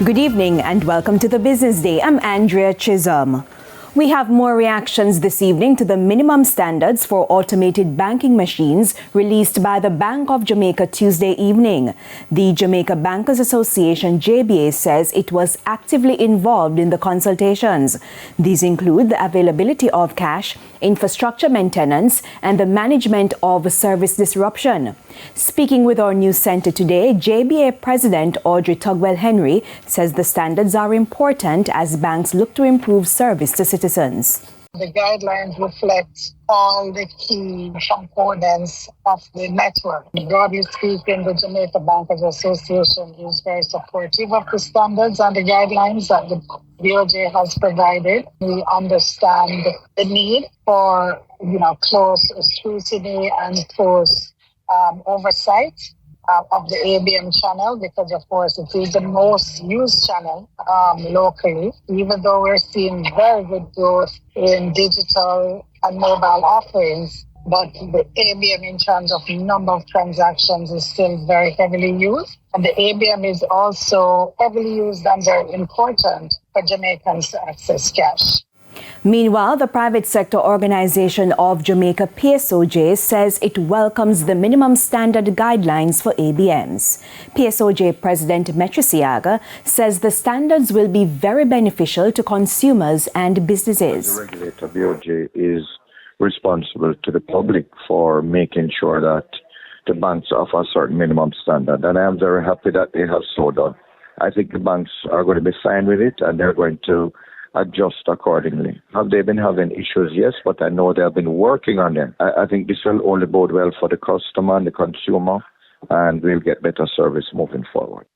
Good evening and welcome to the Business Day. I'm Andrea Chisholm. We have more reactions this evening to the minimum standards for automated banking machines released by the Bank of Jamaica Tuesday evening. The Jamaica Bankers Association, JBA, says it was actively involved in the consultations. These include the availability of cash, infrastructure maintenance, and the management of service disruption. Speaking with our news center today, JBA President Audrey Tugwell Henry says the standards are important as banks look to improve service to citizens. The guidelines reflect all the key components of the network. Broadly speaking, the Jamaica Bankers Association is very supportive of the standards and the guidelines that the BOJ has provided. We understand the need for, close scrutiny and close oversight of the ABM channel, because of course it is the most used channel locally, even though we're seeing very good growth in digital and mobile offerings. But the ABM in terms of number of transactions is still very heavily used. And the ABM is also heavily used and very important for Jamaicans to access cash. Meanwhile, the private sector organization of Jamaica, PSOJ, says it welcomes the minimum standard guidelines for ABMs. PSOJ President Metro Siaga says the standards will be very beneficial to consumers and businesses. The regulator, BOJ, is responsible to the public for making sure that the banks offer a certain minimum standard. And I am very happy that they have so done. I think the banks are going to be fine with it and they're going to adjust accordingly. Have they been having issues? Yes, but I know they have been working on them. I think this will only bode well for the customer and the consumer, and we'll get better service moving forward.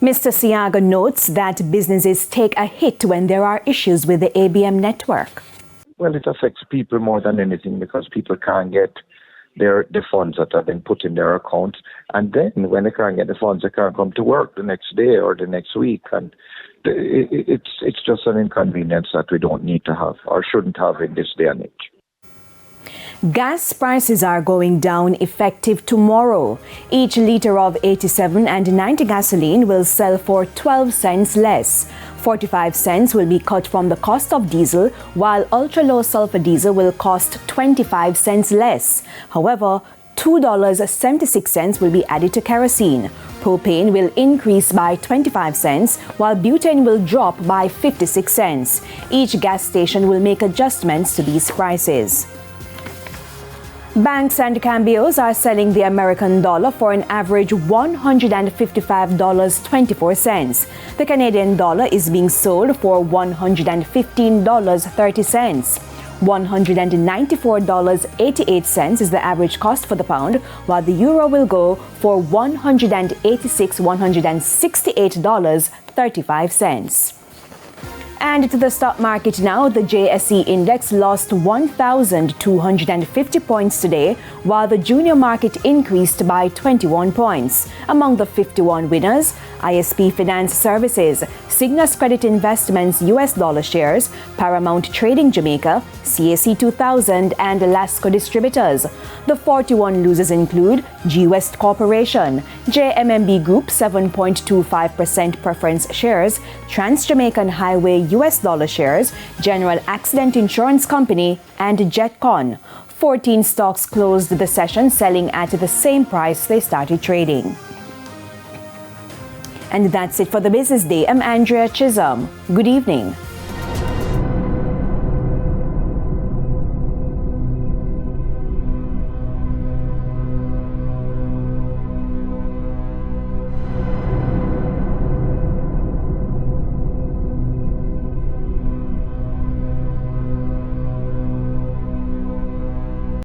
Mr. Siaga notes that businesses take a hit when there are issues with the ABM network. Well, it affects people more than anything because people can't get the funds that have been put in their accounts. And then when they can't get the funds, they can't come to work the next day or the next week. And it's just an inconvenience that we don't need to have or shouldn't have in this day and age. Gas prices are going down effective tomorrow. Each litre of 87 and 90 gasoline will sell for 12 cents less. 45 cents will be cut from the cost of diesel, while ultra-low sulfur diesel will cost 25 cents less. However, $2.76 will be added to kerosene. Propane will increase by 25 cents, while butane will drop by 56 cents. Each gas station will make adjustments to these prices. Banks and cambios are selling the American dollar for an average $155.24. The Canadian dollar is being sold for $115.30. $194.88 is the average cost for the pound, while the euro will go for $168.35. And to the stock market now, the JSE index lost 1,250 points today, while the junior market increased by 21 points. Among the 51 winners, ISP Finance Services, Cygnus Credit Investments US dollar shares, Paramount Trading Jamaica, CAC 2000, and Lasco Distributors. The 41 losers include G West Corporation, JMMB Group 7.25% preference shares, Trans Jamaican Highway US dollar shares, General Accident Insurance Company, and Jetcon. 14 stocks closed the session selling at the same price they started trading. And that's it for the Business Day. I'm Andrea Chisholm. Good evening.